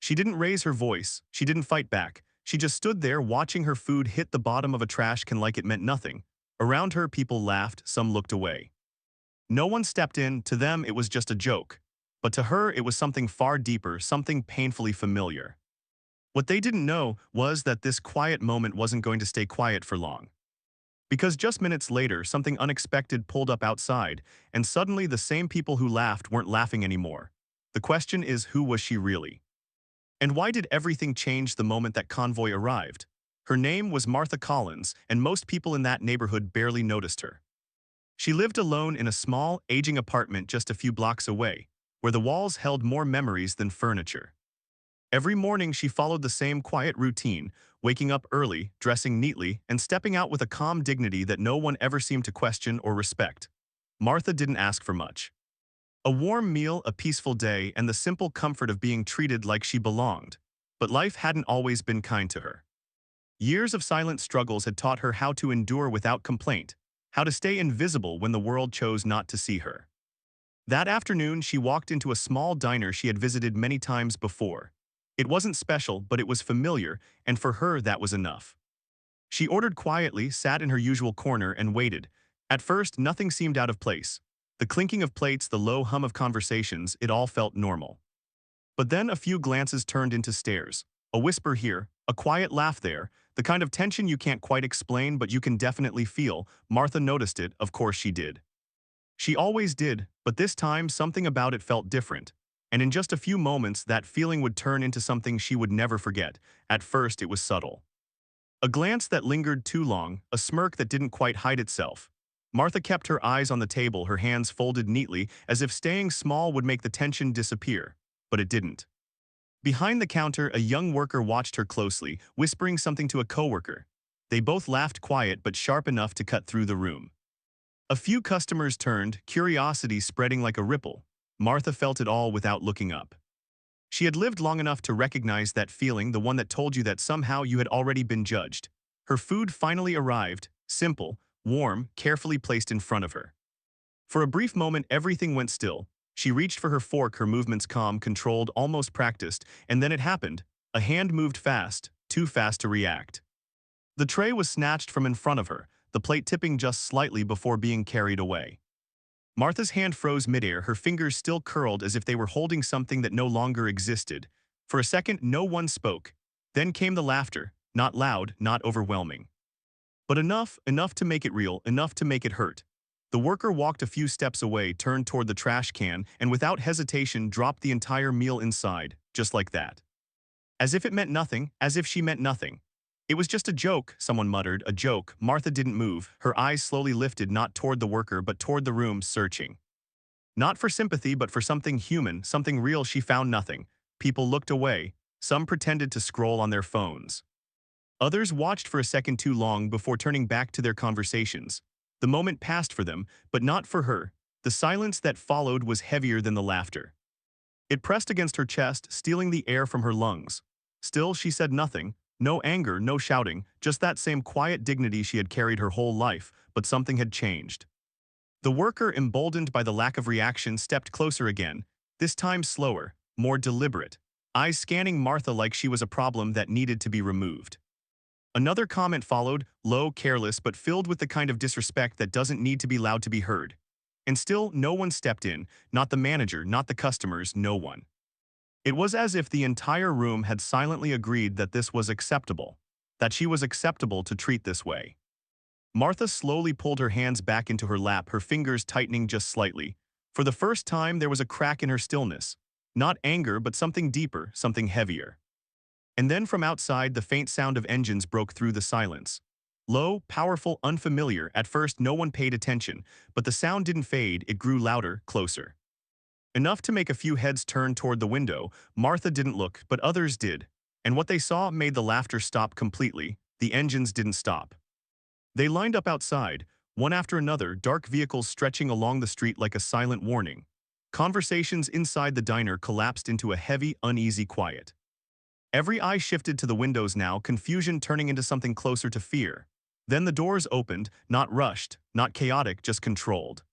She didn't raise her voice, she didn't fight back. She just stood there watching her food hit the bottom of a trash can like it meant nothing. Around her, people laughed, some looked away. No one stepped in, to them it was just a joke. But to her it was something far deeper, something painfully familiar. What they didn't know was that this quiet moment wasn't going to stay quiet for long. Because just minutes later, something unexpected pulled up outside, and suddenly the same people who laughed weren't laughing anymore. The question is, who was she really? And why did everything change the moment that convoy arrived? Her name was Martha Collins, and most people in that neighborhood barely noticed her. She lived alone in a small, aging apartment just a few blocks away, where the walls held more memories than furniture. Every morning she followed the same quiet routine, waking up early, dressing neatly, and stepping out with a calm dignity that no one ever seemed to question or respect. Martha didn't ask for much. A warm meal, a peaceful day, and the simple comfort of being treated like she belonged. But life hadn't always been kind to her. Years of silent struggles had taught her how to endure without complaint, how to stay invisible when the world chose not to see her. That afternoon, she walked into a small diner she had visited many times before. It wasn't special, but it was familiar, and for her that was enough. She ordered quietly, sat in her usual corner, and waited. At first, nothing seemed out of place. The clinking of plates, the low hum of conversations, it all felt normal. But then a few glances turned into stares. A whisper here, a quiet laugh there, the kind of tension you can't quite explain but you can definitely feel. Martha noticed it, of course she did. She always did, but this time something about it felt different. And in just a few moments, that feeling would turn into something she would never forget. At first, it was subtle. A glance that lingered too long, a smirk that didn't quite hide itself. Martha kept her eyes on the table, her hands folded neatly, as if staying small would make the tension disappear. But it didn't. Behind the counter, a young worker watched her closely, whispering something to a coworker. They both laughed, quiet but sharp enough to cut through the room. A few customers turned, curiosity spreading like a ripple. Martha felt it all without looking up. She had lived long enough to recognize that feeling, the one that told you that somehow you had already been judged. Her food finally arrived, simple, warm, carefully placed in front of her. For a brief moment, everything went still. She reached for her fork, her movements calm, controlled, almost practiced, and then it happened. A hand moved fast, too fast to react. The tray was snatched from in front of her, the plate tipping just slightly before being carried away. Martha's hand froze midair, her fingers still curled as if they were holding something that no longer existed. For a second, no one spoke. Then came the laughter, not loud, not overwhelming. But enough to make it real, enough to make it hurt. The worker walked a few steps away, turned toward the trash can, and without hesitation dropped the entire meal inside, just like that. As if it meant nothing, as if she meant nothing. It was just a joke, someone muttered, a joke. Martha didn't move, her eyes slowly lifted not toward the worker but toward the room, searching. Not for sympathy but for something human, something real. She found nothing. People looked away, some pretended to scroll on their phones. Others watched for a second too long before turning back to their conversations. The moment passed for them, but not for her. The silence that followed was heavier than the laughter. It pressed against her chest, stealing the air from her lungs. Still, she said nothing. No anger, no shouting, just that same quiet dignity she had carried her whole life, but something had changed. The worker, emboldened by the lack of reaction, stepped closer again, this time slower, more deliberate, eyes scanning Martha like she was a problem that needed to be removed. Another comment followed, low, careless, but filled with the kind of disrespect that doesn't need to be loud to be heard. And still, no one stepped in, not the manager, not the customers, no one. It was as if the entire room had silently agreed that this was acceptable, that she was acceptable to treat this way. Martha slowly pulled her hands back into her lap, her fingers tightening just slightly. For the first time, there was a crack in her stillness. Not anger, but something deeper, something heavier. And then from outside, the faint sound of engines broke through the silence. Low, powerful, unfamiliar. At first, no one paid attention, but the sound didn't fade, it grew louder, closer. Enough to make a few heads turn toward the window. Martha didn't look, but others did. And what they saw made the laughter stop completely. The engines didn't stop. They lined up outside, one after another, dark vehicles stretching along the street like a silent warning. Conversations inside the diner collapsed into a heavy, uneasy quiet. Every eye shifted to the windows now, confusion turning into something closer to fear. Then the doors opened, not rushed, not chaotic, just controlled.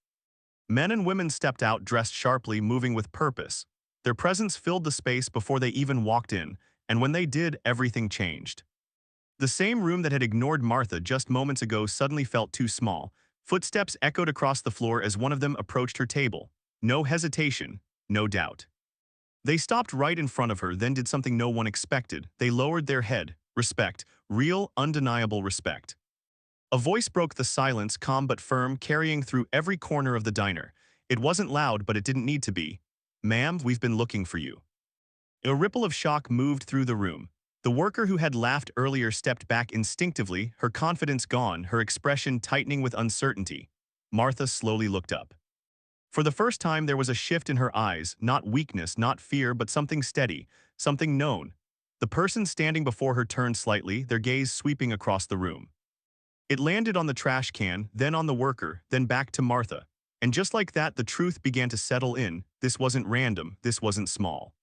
Men and women stepped out, dressed sharply, moving with purpose. Their presence filled the space before they even walked in, and when they did, everything changed. The same room that had ignored Martha just moments ago suddenly felt too small. Footsteps echoed across the floor as one of them approached her table. No hesitation, no doubt. They stopped right in front of her, then did something no one expected. They lowered their head. Respect. Real, undeniable respect. A voice broke the silence, calm but firm, carrying through every corner of the diner. It wasn't loud, but it didn't need to be. "Ma'am, we've been looking for you." A ripple of shock moved through the room. The worker who had laughed earlier stepped back instinctively, her confidence gone, her expression tightening with uncertainty. Martha slowly looked up. For the first time, there was a shift in her eyes, not weakness, not fear, but something steady, something known. The person standing before her turned slightly, their gaze sweeping across the room. It landed on the trash can, then on the worker, then back to Martha. And just like that, the truth began to settle in. This wasn't random, this wasn't small.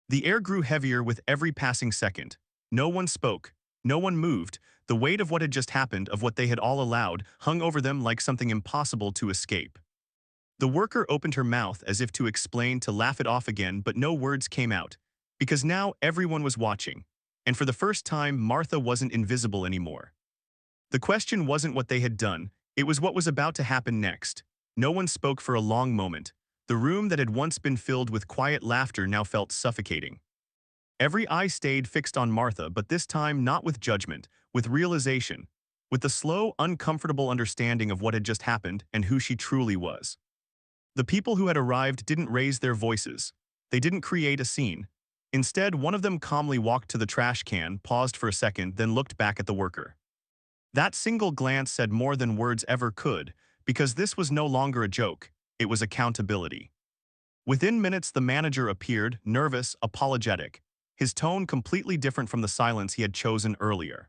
The air grew heavier with every passing second. No one spoke, no one moved. The weight of what had just happened, of what they had all allowed, hung over them like something impossible to escape. The worker opened her mouth as if to explain, to laugh it off again, but no words came out. Because now everyone was watching. And for the first time, Martha wasn't invisible anymore. The question wasn't what they had done, it was what was about to happen next. No one spoke for a long moment. The room that had once been filled with quiet laughter now felt suffocating. Every eye stayed fixed on Martha, but this time not with judgment, with realization, with the slow, uncomfortable understanding of what had just happened and who she truly was. The people who had arrived didn't raise their voices. They didn't create a scene. Instead, one of them calmly walked to the trash can, paused for a second, then looked back at the worker. That single glance said more than words ever could, because this was no longer a joke, it was accountability. Within minutes, the manager appeared, nervous, apologetic, his tone completely different from the silence he had chosen earlier.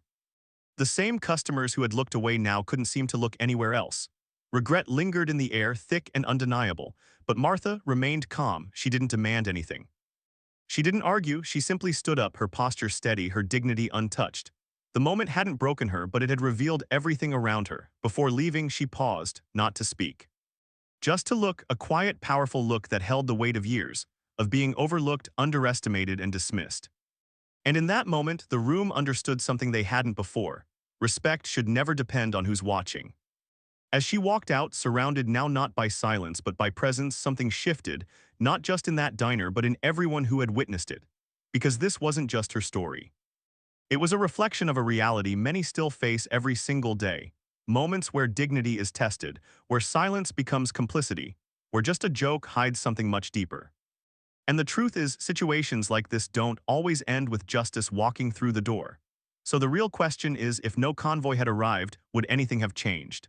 The same customers who had looked away now couldn't seem to look anywhere else. Regret lingered in the air, thick and undeniable, but Martha remained calm. She didn't demand anything. She didn't argue, she simply stood up, her posture steady, her dignity untouched. The moment hadn't broken her, but it had revealed everything around her. Before leaving, she paused, not to speak. Just to look, a quiet, powerful look that held the weight of years, of being overlooked, underestimated, and dismissed. And in that moment, the room understood something they hadn't before. Respect should never depend on who's watching. As she walked out, surrounded now not by silence but by presence, something shifted, not just in that diner but in everyone who had witnessed it. Because this wasn't just her story. It was a reflection of a reality many still face every single day. Moments where dignity is tested, where silence becomes complicity, where just a joke hides something much deeper. And the truth is, situations like this don't always end with justice walking through the door. So the real question is, if no convoy had arrived, would anything have changed?